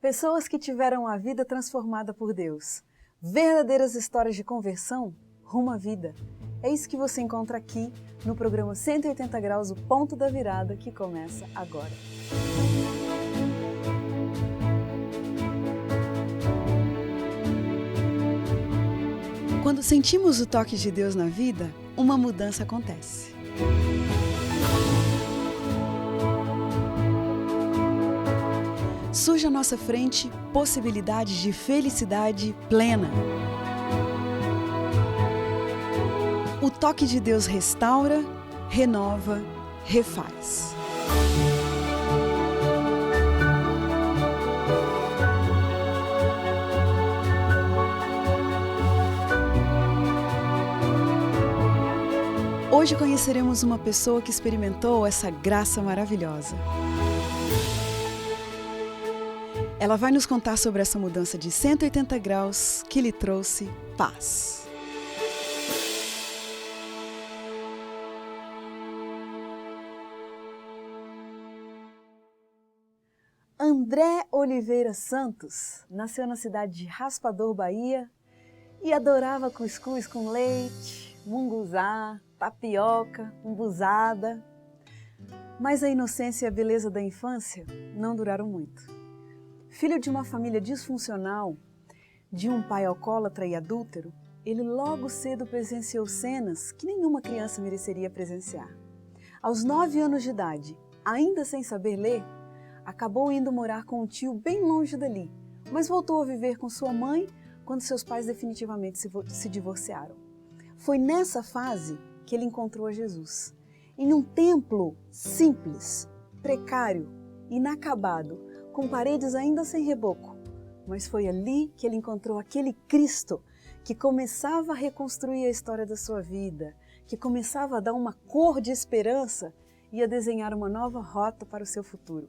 Pessoas que tiveram a vida transformada por Deus. Verdadeiras histórias de conversão rumo à vida. É isso que você encontra aqui no programa 180 Graus, o Ponto da Virada, que começa agora. Quando sentimos o toque de Deus na vida, uma mudança acontece. Surge à nossa frente possibilidades de felicidade plena. O toque de Deus restaura, renova, refaz. Hoje conheceremos uma pessoa que experimentou essa graça maravilhosa. Ela vai nos contar sobre essa mudança de 180 graus que lhe trouxe paz. André Oliveira Santos nasceu na cidade de Raspador, Bahia, e adorava cuscuz com leite, munguzá, tapioca, umbuzada. Mas a inocência e a beleza da infância não duraram muito. Filho de uma família disfuncional, de um pai alcoólatra e adúltero, ele logo cedo presenciou cenas que nenhuma criança mereceria presenciar. Aos 9 anos de idade, ainda sem saber ler, acabou indo morar com um tio bem longe dali, mas voltou a viver com sua mãe quando seus pais definitivamente se divorciaram. Foi nessa fase que ele encontrou a Jesus. Em um templo simples, precário, inacabado, com paredes ainda sem reboco, mas foi ali que ele encontrou aquele Cristo que começava a reconstruir a história da sua vida, que começava a dar uma cor de esperança e a desenhar uma nova rota para o seu futuro.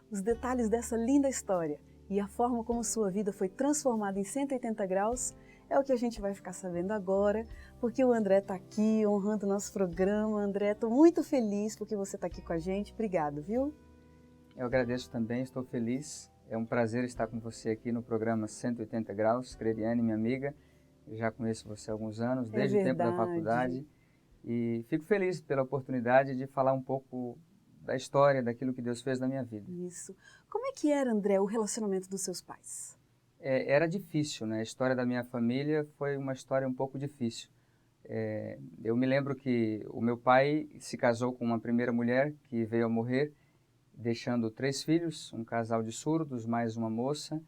Os detalhes dessa linda história e a forma como sua vida foi transformada em 180 graus é o que a gente vai ficar sabendo agora, porque o André está aqui honrando o nosso programa. André, estou muito feliz porque você está aqui com a gente. Obrigado, viu? Eu agradeço também, estou feliz. É um prazer estar com você aqui no programa 180 Graus. Crediane, minha amiga, eu já conheço você há alguns anos, desde o tempo da faculdade. E fico feliz pela oportunidade de falar um pouco da história, daquilo que Deus fez na minha vida. Isso. Como é que era, André, o relacionamento dos seus pais? Era difícil, né? A história da minha família foi uma história um pouco difícil. Eu me lembro que o meu pai se casou com uma primeira mulher que veio a morrer, deixando 3 filhos, um casal de surdos, mais uma moça,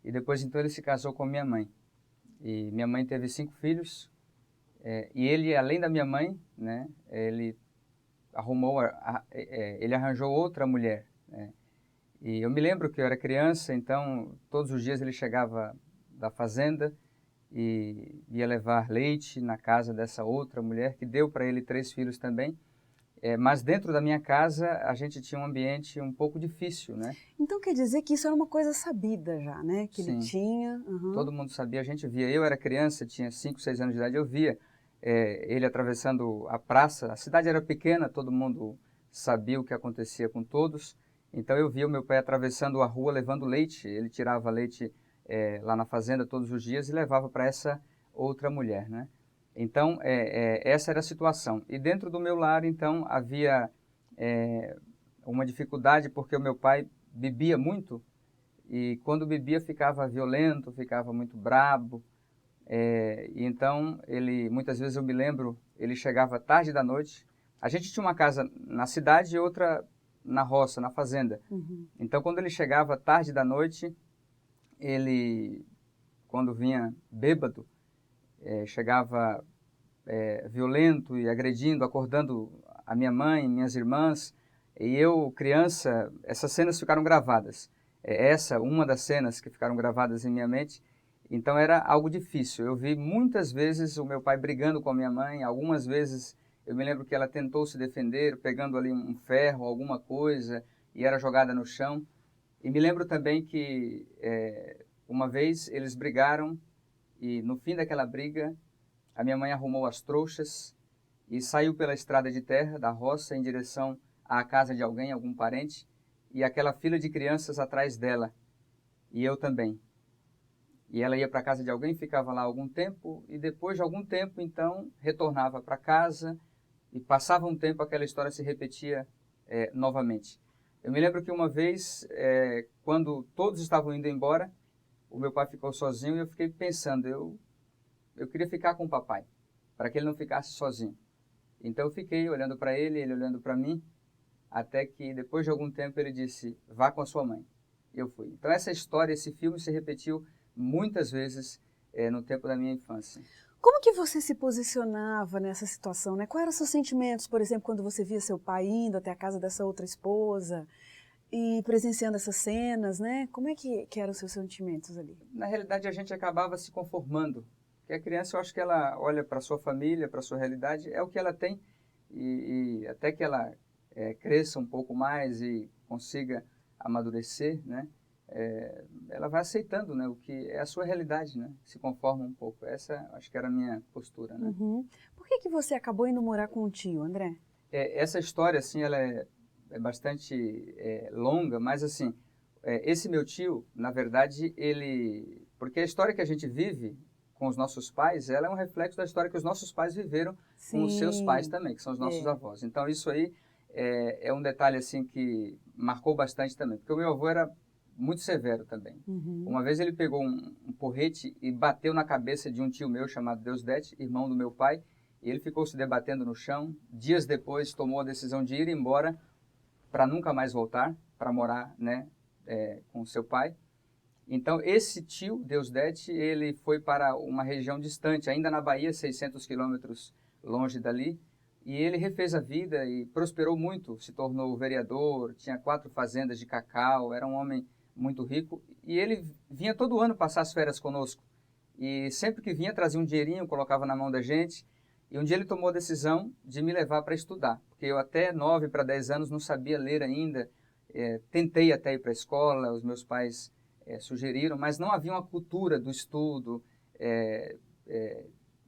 e depois então ele se casou com minha mãe. E minha mãe teve 5 filhos, e ele, além da minha mãe, né, ele arranjou outra mulher, né? E eu me lembro que eu era criança, então todos os dias ele chegava da fazenda e ia levar leite na casa dessa outra mulher, que deu para ele 3 filhos também. Mas dentro da minha casa a gente tinha um ambiente um pouco difícil, né? Então quer dizer que isso era uma coisa sabida já, né? Que Sim. ele tinha. Todo mundo sabia, a gente via. Eu era criança, tinha 5, 6 anos de idade, eu via ele atravessando a praça. A cidade era pequena, todo mundo sabia o que acontecia com todos. Então eu via o meu pai atravessando a rua levando leite. Ele tirava leite lá na fazenda todos os dias e levava para essa outra mulher, né? Então, essa era a situação. E dentro do meu lar, então, havia uma dificuldade porque o meu pai bebia muito e quando bebia ficava violento, ficava muito brabo. E então, muitas vezes eu me lembro, ele chegava tarde da noite. A gente tinha uma casa na cidade e outra na roça, na fazenda. Uhum. Então, quando ele chegava tarde da noite, quando vinha bêbado, chegava violento e agredindo, acordando a minha mãe, minhas irmãs, e eu, criança, essas cenas ficaram gravadas. Uma das cenas que ficaram gravadas em minha mente, então era algo difícil. Eu vi muitas vezes o meu pai brigando com a minha mãe, algumas vezes eu me lembro que ela tentou se defender, pegando ali um ferro, alguma coisa, e era jogada no chão. E me lembro também que uma vez eles brigaram e no fim daquela briga a minha mãe arrumou as trouxas e saiu pela estrada de terra da roça em direção à casa de alguém, algum parente, e aquela fila de crianças atrás dela. e eu também. E ela ia para a casa de alguém, ficava lá algum tempo, e depois de algum tempo, então, retornava para casa, e passava um tempo, aquela história se repetia novamente. Eu me lembro que uma vez, quando todos estavam indo embora, o meu pai ficou sozinho, e eu fiquei pensando, eu queria ficar com o papai, para que ele não ficasse sozinho. Então eu fiquei olhando para ele olhando para mim, até que depois de algum tempo ele disse, vá com a sua mãe. E eu fui. Então essa história, esse filme se repetiu muitas vezes no tempo da minha infância. Como que você se posicionava nessa situação, né? Quais eram os seus sentimentos, por exemplo, quando você via seu pai indo até a casa dessa outra esposa e presenciando essas cenas, né? Como é que eram os seus sentimentos ali? Na realidade, a gente acabava se conformando. Porque a criança, eu acho que ela olha para a sua família, para a sua realidade, é o que ela tem. E até que ela cresça um pouco mais e consiga amadurecer, né? Ela vai aceitando, né, o que é a sua realidade, né? Se conforma um pouco. Essa, acho que era a minha postura, né? Uhum. Por que você acabou indo morar com o tio, André? Essa história, assim, ela é bastante longa, mas, assim, esse meu tio, na verdade, ele... Porque a história que a gente vive com os nossos pais, ela é um reflexo da história que os nossos pais viveram com os seus pais também, que são os nossos avós. Então, isso aí é um detalhe, assim, que marcou bastante também. Porque o meu avô era muito severo também. Uhum. Uma vez ele pegou um porrete e bateu na cabeça de um tio meu chamado Deusdete, irmão do meu pai, e ele ficou se debatendo no chão. Dias depois tomou a decisão de ir embora para nunca mais voltar, para morar, né, com seu pai. Então esse tio, Deusdete, ele foi para uma região distante, ainda na Bahia, 600 quilômetros longe dali, e ele refez a vida e prosperou muito, se tornou vereador, tinha 4 fazendas de cacau, era um homem muito rico, e ele vinha todo ano passar as férias conosco. E sempre que vinha, trazia um dinheirinho, colocava na mão da gente. E um dia ele tomou a decisão de me levar para estudar, porque eu até 9 para 10 anos não sabia ler ainda. Tentei até ir para a escola, os meus pais sugeriram, mas não havia uma cultura do estudo,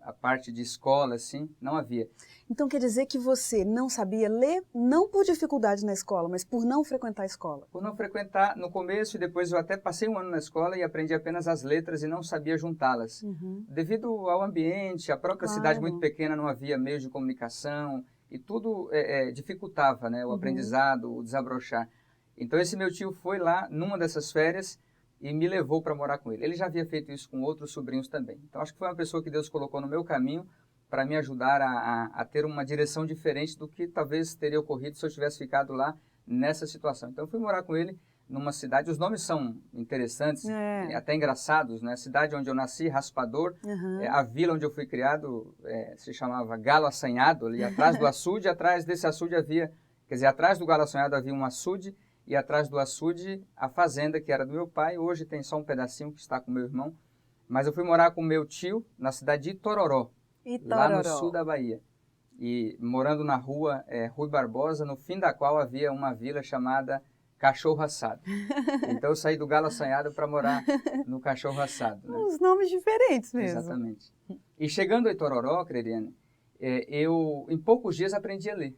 a parte de escola, assim, não havia. Então quer dizer que você não sabia ler, não por dificuldade na escola, mas por não frequentar a escola? Por não frequentar no começo, e depois eu até passei um ano na escola e aprendi apenas as letras e não sabia juntá-las. Uhum. Devido ao ambiente, a própria cidade muito pequena, não havia meios de comunicação e tudo dificultava, né, o aprendizado, o desabrochar. Então esse meu tio foi lá numa dessas férias e me levou para morar com ele. Ele já havia feito isso com outros sobrinhos também. Então acho que foi uma pessoa que Deus colocou no meu caminho para me ajudar a ter uma direção diferente do que talvez teria ocorrido se eu tivesse ficado lá nessa situação. Então eu fui morar com ele numa cidade, os nomes são interessantes, até engraçados, né? A cidade onde eu nasci, Raspador, a vila onde eu fui criado se chamava Galo Assanhado, ali atrás do açude, atrás desse açude havia, quer dizer, atrás do Galo Assanhado havia um açude, e atrás do açude a fazenda que era do meu pai, hoje tem só um pedacinho que está com meu irmão, mas eu fui morar com meu tio na cidade de Itororó, lá no sul da Bahia. E morando na rua Rui Barbosa, no fim da qual havia uma vila chamada Cachorro Assado. Então eu saí do Galo Assanhado para morar no Cachorro Assado. Né? Uns nomes diferentes mesmo. Exatamente. E chegando a Itororó, Crediane, eu em poucos dias aprendi a ler.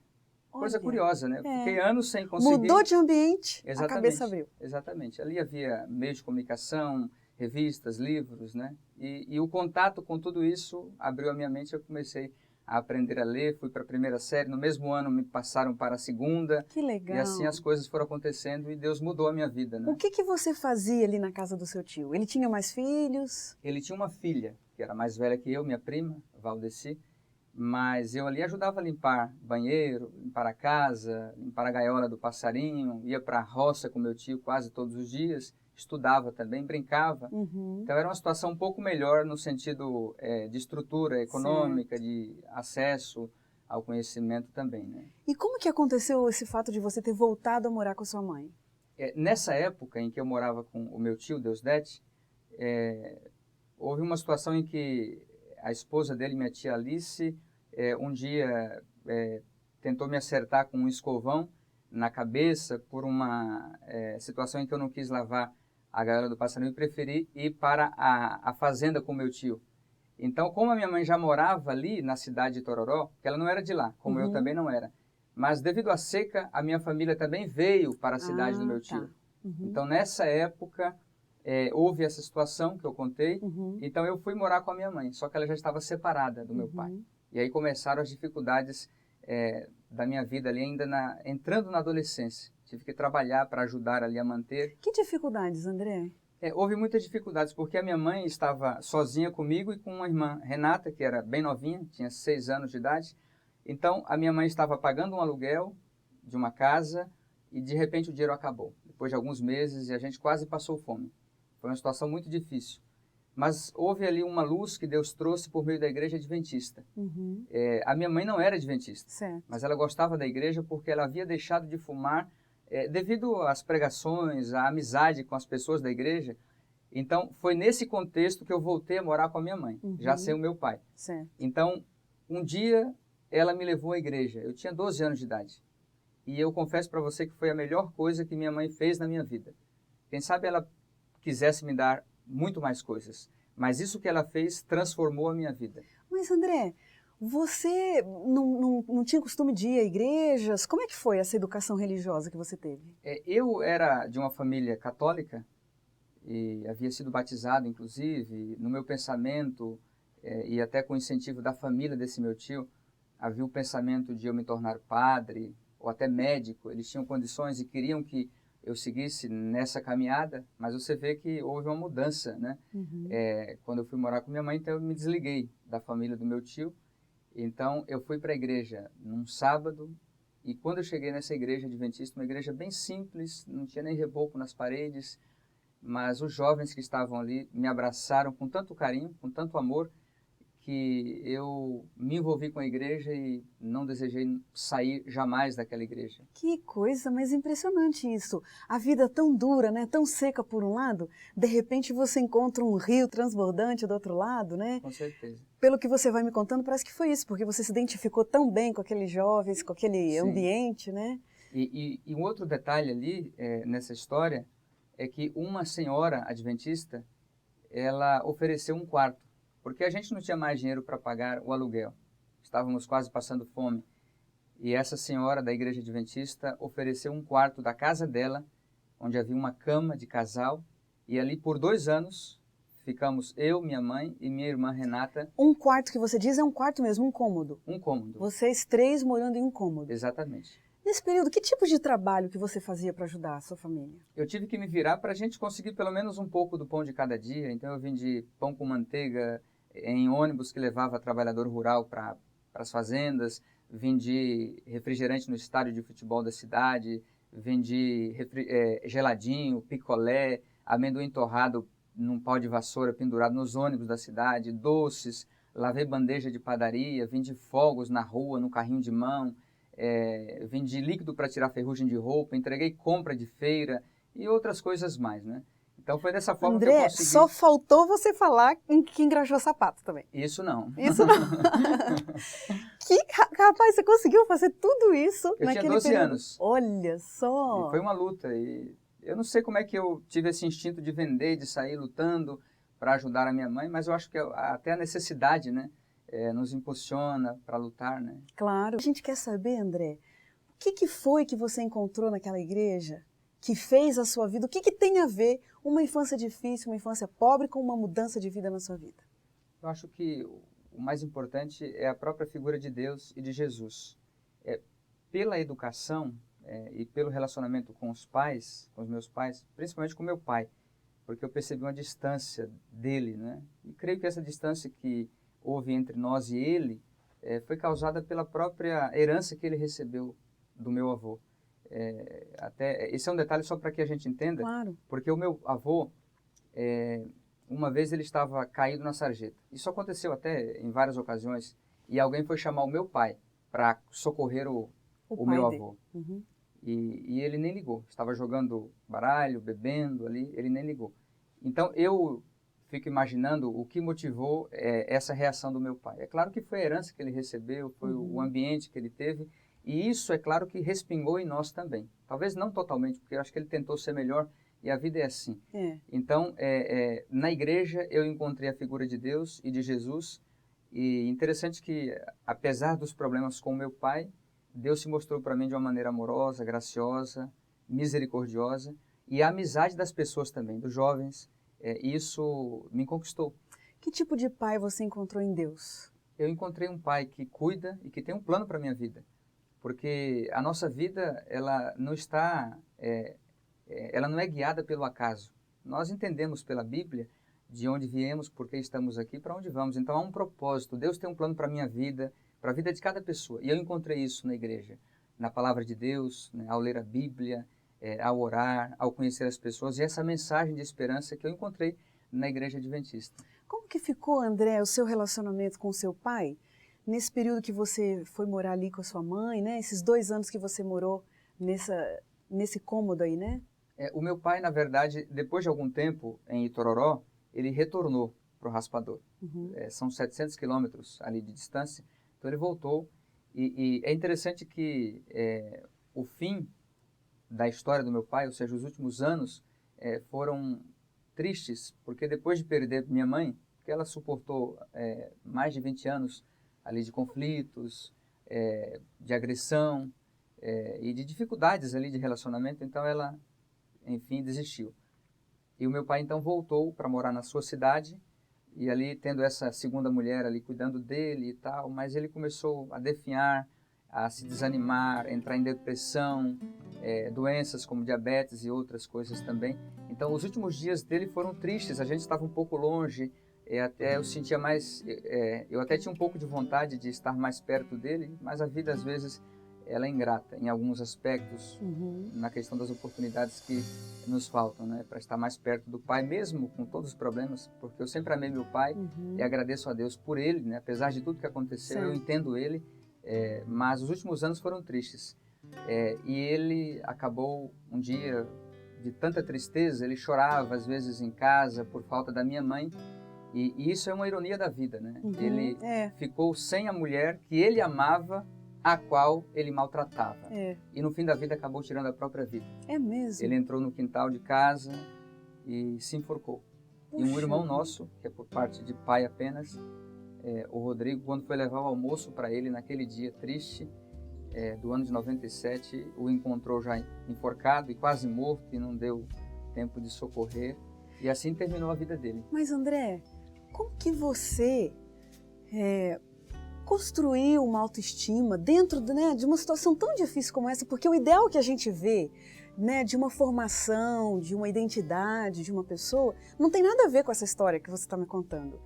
Coisa curiosa, né? Fiquei anos sem conseguir... Mudou de ambiente, exatamente, a cabeça abriu. Exatamente. Ali havia meios de comunicação, revistas, livros, né? E o contato com tudo isso abriu a minha mente, eu comecei a aprender a ler, fui para a primeira série, no mesmo ano me passaram para a segunda. Que legal. E assim as coisas foram acontecendo e Deus mudou a minha vida, né? O que você fazia ali na casa do seu tio? Ele tinha mais filhos? Ele tinha uma filha, que era mais velha que eu, minha prima, Valdeci, mas eu ali ajudava a limpar banheiro, limpar a casa, limpar a gaiola do passarinho, ia para a roça com meu tio quase todos os dias, estudava também, brincava. Então era uma situação um pouco melhor no sentido de estrutura econômica, de acesso ao conhecimento também, né? E como que aconteceu esse fato de você ter voltado a morar com sua mãe? Nessa época em que eu morava com o meu tio, Deusdete, houve uma situação em que a esposa dele, minha tia Alice, um dia tentou me acertar com um escovão na cabeça por uma situação em que eu não quis lavar a gaiola do passarinho e preferi ir para a fazenda com meu tio. Então, como a minha mãe já morava ali na cidade de Itororó, que ela não era de lá, como eu também não era, mas devido à seca, a minha família também veio para a cidade do meu tio. Então, nessa época, houve essa situação que eu contei, Uhum. então eu fui morar com a minha mãe, só que ela já estava separada do meu pai. Uhum. E aí começaram as dificuldades da minha vida ali, ainda entrando na adolescência. Tive que trabalhar para ajudar ali a manter. Que dificuldades, André? Houve muitas dificuldades, porque a minha mãe estava sozinha comigo e com uma irmã, Renata, que era bem novinha, tinha 6 anos de idade. Então, a minha mãe estava pagando um aluguel de uma casa e, de repente, o dinheiro acabou. Depois de alguns meses, e a gente quase passou fome. Foi uma situação muito difícil. Mas houve ali uma luz que Deus trouxe por meio da igreja adventista. Uhum. A minha mãe não era adventista, Certo. mas ela gostava da igreja porque ela havia deixado de fumar devido às pregações, à amizade com as pessoas da igreja. Então, foi nesse contexto que eu voltei a morar com a minha mãe, Uhum. já sem o meu pai. Certo. Então, um dia, ela me levou à igreja. Eu tinha 12 anos de idade. E eu confesso para você que foi a melhor coisa que minha mãe fez na minha vida. Quem sabe ela quisesse me dar muito mais coisas. Mas isso que ela fez transformou a minha vida. Mas, André, você não tinha costume de ir a igrejas? Como é que foi essa educação religiosa que você teve? Eu era de uma família católica e havia sido batizado, inclusive. No meu pensamento, e até com o incentivo da família desse meu tio, havia o pensamento de eu me tornar padre ou até médico. Eles tinham condições e queriam que eu seguisse nessa caminhada, mas você vê que houve uma mudança, né? Uhum. Quando eu fui morar com minha mãe, então eu me desliguei da família do meu tio. Então eu fui para a igreja num sábado e quando eu cheguei nessa igreja adventista, uma igreja bem simples, não tinha nem reboco nas paredes, mas os jovens que estavam ali me abraçaram com tanto carinho, com tanto amor, que eu me envolvi com a igreja e não desejei sair jamais daquela igreja. Que coisa mais impressionante isso. A vida tão dura, né? Tão seca por um lado, de repente você encontra um rio transbordante do outro lado, né? Com certeza. Pelo que você vai me contando, parece que foi isso, porque você se identificou tão bem com aqueles jovens, com aquele Sim. ambiente, né? E um outro detalhe ali nessa história é que uma senhora adventista, ela ofereceu um quarto, porque a gente não tinha mais dinheiro para pagar o aluguel. Estávamos quase passando fome. E essa senhora da igreja adventista ofereceu um quarto da casa dela, onde havia uma cama de casal, e ali por 2 anos ficamos eu, minha mãe e minha irmã Renata. Um quarto que você diz é um quarto mesmo, um cômodo. Um cômodo. Vocês 3 morando em um cômodo. Exatamente. Nesse período, que tipo de trabalho que você fazia para ajudar a sua família? Eu tive que me virar para a gente conseguir pelo menos um pouco do pão de cada dia. Então eu vendi pão com manteiga em ônibus que levava trabalhador rural para as fazendas, vendi refrigerante no estádio de futebol da cidade, vendi geladinho, picolé, amendoim torrado num pau de vassoura pendurado nos ônibus da cidade, doces, lavei bandeja de padaria, vendi fogos na rua, no carrinho de mão, vendi líquido para tirar ferrugem de roupa, entreguei compra de feira e outras coisas mais, né? Então foi dessa forma que eu André, consegui... só faltou você falar que engraxou sapato também. Isso não. Isso não. Rapaz, você conseguiu fazer tudo isso Eu naquele tinha 12 período. anos. Olha só. E foi uma luta. E eu não sei como é que eu tive esse instinto de vender, de sair lutando para ajudar a minha mãe, mas eu acho que até a necessidade, né, nos impulsiona para lutar, né? Claro. A gente quer saber, André, o que foi que você encontrou naquela igreja que fez a sua vida? O que tem a ver uma infância difícil, uma infância pobre com uma mudança de vida na sua vida? Eu acho que o mais importante é a própria figura de Deus e de Jesus. Pela educação e pelo relacionamento com os pais, com os meus pais, principalmente com meu pai, porque eu percebi uma distância dele, né? E creio que essa distância que houve entre nós e ele foi causada pela própria herança que ele recebeu do meu avô. Esse é um detalhe só para que a gente entenda, Claro. porque o meu avô, uma vez ele estava caído na sarjeta. Isso aconteceu até em várias ocasiões, e alguém foi chamar o meu pai para socorrer o meu avô. Uhum. E ele nem ligou. Estava jogando baralho, bebendo ali, ele nem ligou. Então eu fico imaginando o que motivou essa reação do meu pai. É claro que foi a herança que ele recebeu, foi o ambiente que ele teve, e isso é claro que respingou em nós também. Talvez não totalmente, porque eu acho que ele tentou ser melhor, e a vida é assim. Então, na igreja eu encontrei a figura de Deus e de Jesus, e interessante que, apesar dos problemas com meu pai, Deus se mostrou para mim de uma maneira amorosa, graciosa, misericordiosa, E a amizade das pessoas também, dos jovens, isso me conquistou. Que tipo de pai você encontrou em Deus? Eu encontrei um pai que cuida e que tem um plano para a minha vida. Porque a nossa vida, ela não está, ela não é guiada pelo acaso. Nós entendemos pela Bíblia de onde viemos, por que estamos aqui, para onde vamos. Então há um propósito. Deus tem um plano para a minha vida, para a vida de cada pessoa. E eu encontrei isso na igreja, na palavra de Deus, né, ao ler a Bíblia, ao orar, ao conhecer as pessoas. E essa mensagem de esperança que eu encontrei na igreja adventista. Como que ficou, André, o seu relacionamento com o seu pai? Nesse período que você foi morar ali com a sua mãe, né? Esses 2 anos que você morou nesse cômodo aí, né? O meu pai, na verdade, depois de algum tempo em Itororó, ele retornou para o Raspador. Uhum. São 700 quilômetros ali de distância, então ele voltou. E é interessante que o fim da história do meu pai, ou seja, os últimos anos, foram tristes, porque depois de perder minha mãe, que ela suportou mais de 20 anos ali de conflitos, de agressão e de dificuldades ali de relacionamento, então ela, enfim, desistiu. E o meu pai então voltou para morar na sua cidade e ali tendo essa segunda mulher ali cuidando dele e tal, mas ele começou a definhar, a se desanimar, entrar em depressão, doenças como diabetes e outras coisas também. Então os últimos dias dele foram tristes, a gente estava um pouco longe, até eu sentia mais, eu até tinha um pouco de vontade de estar mais perto dele, mas a vida às vezes ela é ingrata em alguns aspectos, Uhum. na questão das oportunidades que nos faltam, né, para estar mais perto do pai, mesmo com todos os problemas, porque eu sempre amei meu pai e agradeço a Deus por ele, né, apesar de tudo que aconteceu, eu entendo ele, mas os últimos anos foram tristes. E ele acabou um dia de tanta tristeza, ele chorava às vezes em casa por falta da minha mãe, e isso é uma ironia da vida, né? Ele ficou sem a mulher que ele amava, a qual ele maltratava. E no fim da vida acabou tirando a própria vida. É mesmo? Ele entrou no quintal de casa e se enforcou. Puxa. E um irmão nosso, que é por parte de pai apenas, o Rodrigo, quando foi levar o almoço para ele naquele dia triste, do ano de 97, o encontrou já enforcado e quase morto e não deu tempo de socorrer. E assim terminou a vida dele. Mas André, como que você construir uma autoestima dentro de uma situação tão difícil como essa? Porque o ideal que a gente vê, né, de uma formação, de uma identidade de uma pessoa, não tem nada a ver com essa história que você está me contando.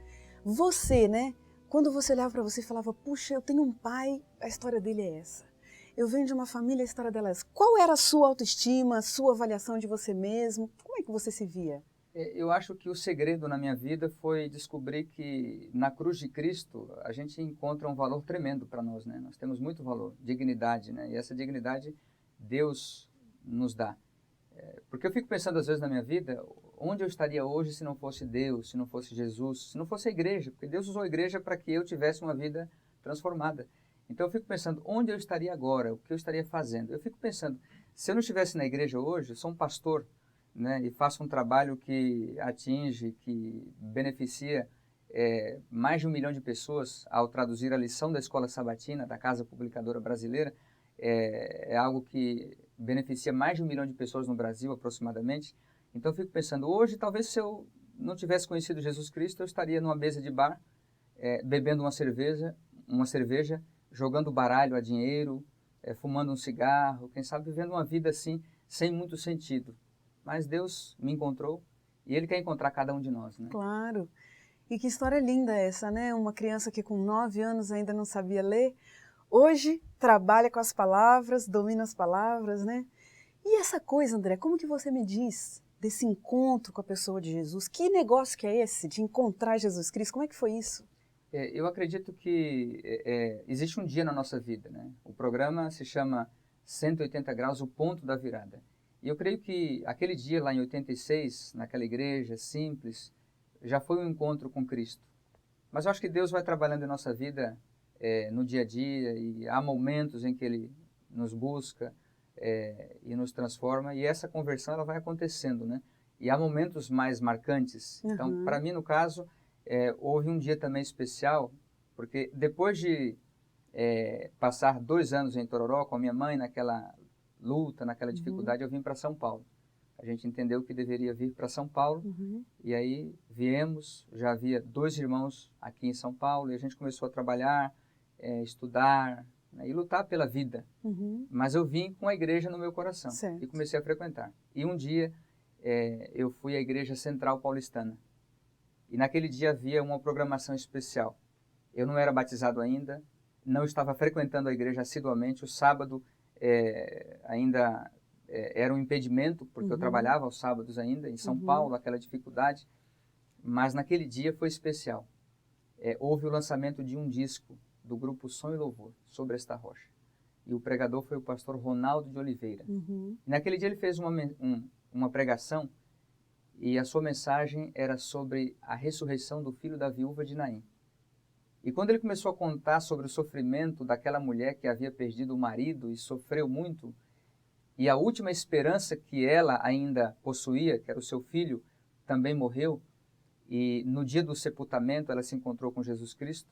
Você, né, quando você olhava para você e falava, puxa, eu tenho um pai, a história dele é essa. Eu venho de uma família, a história dela é essa. Qual era a sua autoestima, a sua avaliação de você mesmo? Como é que você se via? Eu acho que o segredo na minha vida foi descobrir que na cruz de Cristo a gente encontra um valor tremendo para nós, né? Nós temos muito valor, dignidade, né? E essa dignidade Deus nos dá. Porque eu fico pensando às vezes na minha vida, onde eu estaria hoje se não fosse Deus, se não fosse Jesus, se não fosse a igreja? Porque Deus usou a igreja para que eu tivesse uma vida transformada. Então eu fico pensando, onde eu estaria agora? O que eu estaria fazendo? Eu fico pensando, se eu não estivesse na igreja hoje, eu sou um pastor, né, e faço um trabalho que atinge, que beneficia mais de 1 milhão de pessoas ao traduzir a lição da Escola Sabatina, da Casa Publicadora Brasileira, é algo que beneficia mais de 1 milhão de pessoas no Brasil, aproximadamente. Então eu fico pensando, hoje talvez se eu não tivesse conhecido Jesus Cristo, eu estaria numa mesa de bar, bebendo uma cerveja, jogando baralho a dinheiro, fumando um cigarro, quem sabe vivendo uma vida assim, sem muito sentido. Mas Deus me encontrou e Ele quer encontrar cada um de nós, né? Claro. E que história linda essa, né? Uma criança que com 9 anos ainda não sabia ler, hoje trabalha com as palavras, domina as palavras, né? E essa coisa, André, como que você me diz desse encontro com a pessoa de Jesus? Que negócio que é esse de encontrar Jesus Cristo? Como é que foi isso? Eu acredito que existe um dia na nossa vida, né? O programa se chama 180 graus, o ponto da virada. E eu creio que aquele dia lá em 86, naquela igreja simples, já foi um encontro com Cristo. Mas eu acho que Deus vai trabalhando em nossa vida no dia a dia e há momentos em que Ele nos busca e nos transforma e essa conversão ela vai acontecendo, né? E há momentos mais marcantes. Então, para mim, no caso, houve um dia também especial, porque depois de passar 2 anos em Tororó com a minha mãe naquela luta, naquela dificuldade, eu vim para São Paulo. a gente entendeu que deveria vir para São Paulo. E aí viemos, já havia 2 irmãos aqui em São Paulo, e a gente começou a trabalhar, estudar, né, e lutar pela vida. Mas eu vim com a igreja no meu coração Certo. e comecei a frequentar. E um dia eu fui à Igreja Central Paulistana. E naquele dia havia uma programação especial. Eu não era batizado ainda, não estava frequentando a igreja assiduamente. O sábado ainda era um impedimento, porque eu trabalhava aos sábados ainda, em São Paulo, aquela dificuldade. Mas naquele dia foi especial. Houve o lançamento de um disco do grupo Som e Louvor, Sobre Esta Rocha. E o pregador foi o pastor Ronaldo de Oliveira. E naquele dia ele fez uma pregação, e a sua mensagem era sobre a ressurreição do filho da viúva de Naim. E quando ele começou a contar sobre o sofrimento daquela mulher que havia perdido o marido e sofreu muito, e a última esperança que ela ainda possuía, que era o seu filho, também morreu, e no dia do sepultamento ela se encontrou com Jesus Cristo.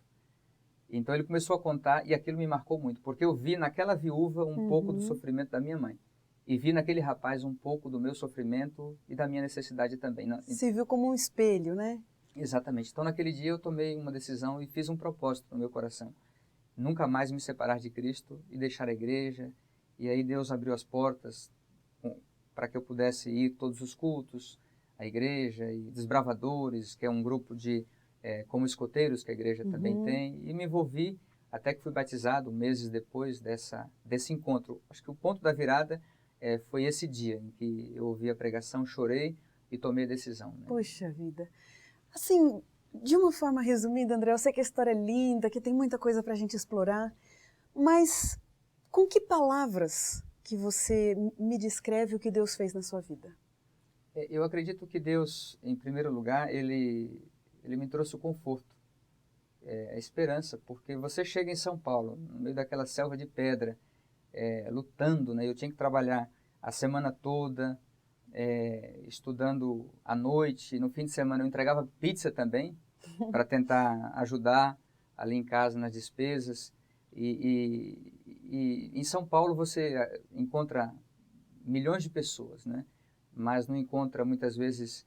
Então ele começou a contar, e aquilo me marcou muito, porque eu vi naquela viúva um pouco do sofrimento da minha mãe. E vi naquele rapaz um pouco do meu sofrimento e da minha necessidade também. Se viu como um espelho, né? Exatamente. Então naquele dia eu tomei uma decisão e fiz um propósito no meu coração. Nunca mais me separar de Cristo e deixar a igreja. E aí Deus abriu as portas para que eu pudesse ir todos os cultos, à igreja, e Desbravadores, que é um grupo de como escoteiros que a igreja também tem. E me envolvi até que fui batizado meses depois desse encontro. Acho que o ponto da virada foi esse dia em que eu ouvi a pregação, chorei e tomei a decisão. Né? Poxa vida. Assim, de uma forma resumida, André, eu sei que a história é linda, que tem muita coisa para a gente explorar, mas com que palavras que você me descreve o que Deus fez na sua vida? Eu acredito que Deus, em primeiro lugar, ele me trouxe o conforto, a esperança, porque você chega em São Paulo, no meio daquela selva de pedra, lutando, né? Eu tinha que trabalhar a semana toda, estudando à noite, no fim de semana eu entregava pizza também, para tentar ajudar ali em casa nas despesas. E em São Paulo você encontra milhões de pessoas, né? Mas não encontra muitas vezes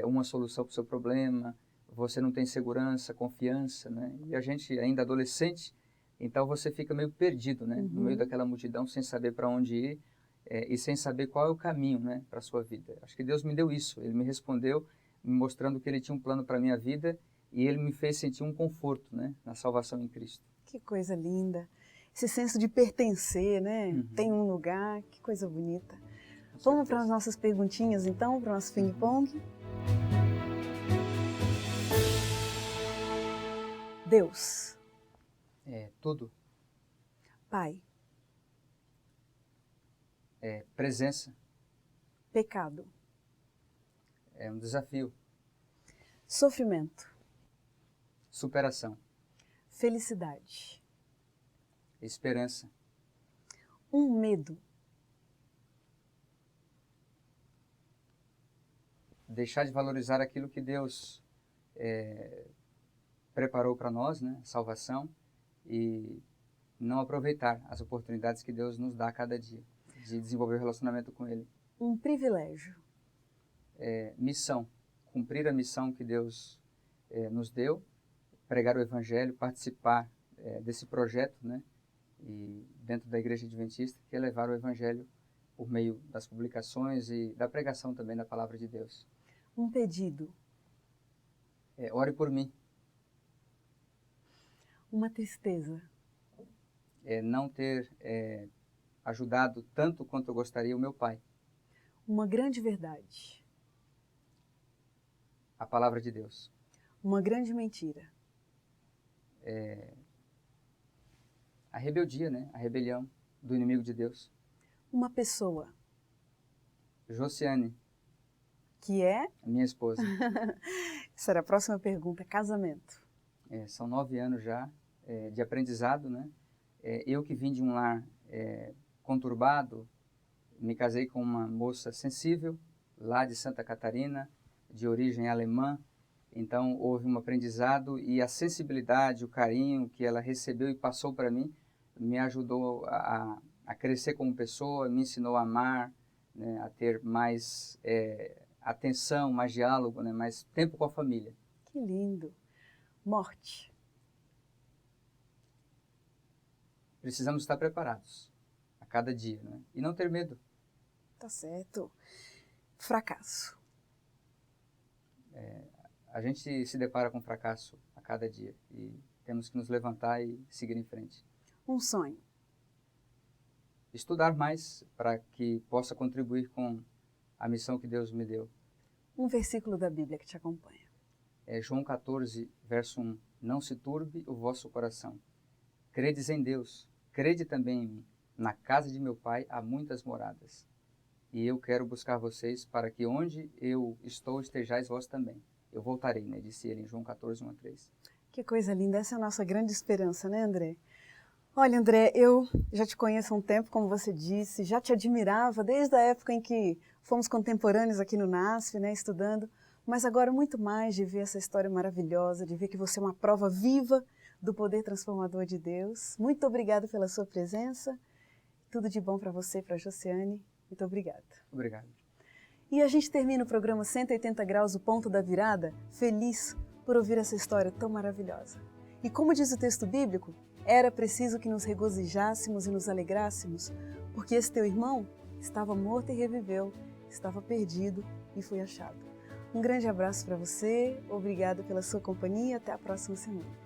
uma solução para o seu problema, você não tem segurança, confiança, né? E a gente ainda adolescente, então você fica meio perdido, né? No meio daquela multidão, sem saber para onde ir e sem saber qual é o caminho, né, para a sua vida. Acho que Deus me deu isso, Ele me respondeu, me mostrando que Ele tinha um plano para a minha vida e Ele me fez sentir um conforto, né, na salvação em Cristo. Que coisa linda. Esse senso de pertencer, né? Tem um lugar, que coisa bonita. Vamos para as nossas perguntinhas, então, para o nosso ping-pong? Deus. Tudo. Pai. Presença. Pecado. É um desafio. Sofrimento. Superação. Felicidade. Esperança. Um medo. Deixar de valorizar aquilo que Deus preparou para nós, né? Salvação, e não aproveitar as oportunidades que Deus nos dá a cada dia de desenvolver o relacionamento com Ele. Um privilégio. Missão. Cumprir a missão que Deus nos deu, pregar o Evangelho, participar desse projeto, né? E dentro da Igreja Adventista, que é levar o Evangelho por meio das publicações e da pregação também da Palavra de Deus. Um pedido. Ore por mim. Uma tristeza. Não ter ajudado tanto quanto eu gostaria o meu pai. Uma grande verdade. A Palavra de Deus. Uma grande mentira. A rebeldia, né? A rebelião do inimigo de Deus. Uma pessoa. Josiane. Que é? Minha esposa. Essa era a próxima pergunta. Casamento. São 9 anos já de aprendizado, né? Eu que vim de um lar conturbado, me casei com uma moça sensível, lá de Santa Catarina, de origem alemã. Então houve um aprendizado e a sensibilidade, o carinho que ela recebeu e passou para mim, me ajudou a crescer como pessoa, me ensinou a amar, né, a ter mais atenção, mais diálogo, né, mais tempo com a família. Que lindo. Morte. Precisamos estar preparados a cada dia, né, e não ter medo. Tá certo. Fracasso. A gente se depara com fracasso a cada dia e temos que nos levantar e seguir em frente. Um sonho. Estudar mais para que possa contribuir com a missão que Deus me deu. Um versículo da Bíblia que te acompanha. É João 14, verso 1. Não se turbe o vosso coração. Credes em Deus, crede também em mim. Na casa de meu Pai há muitas moradas. E eu quero buscar vocês para que onde eu estou estejais vós também. Eu voltarei, né? Disse ele em João 14, 1 a 3. Que coisa linda. Essa é a nossa grande esperança, né, André? Olha, André, eu já te conheço há um tempo, como você disse, já te admirava desde a época em que fomos contemporâneos aqui no NASF, né, estudando, mas agora muito mais de ver essa história maravilhosa, de ver que você é uma prova viva do poder transformador de Deus. Muito obrigada pela sua presença. Tudo de bom para você e para a Josiane. Muito obrigada. Obrigado. E a gente termina o programa 180 Graus, o ponto da virada, feliz por ouvir essa história tão maravilhosa. E como diz o texto bíblico, era preciso que nos regozijássemos e nos alegrássemos, porque esse teu irmão estava morto e reviveu, estava perdido e foi achado. Um grande abraço para você, obrigado pela sua companhia e até a próxima semana.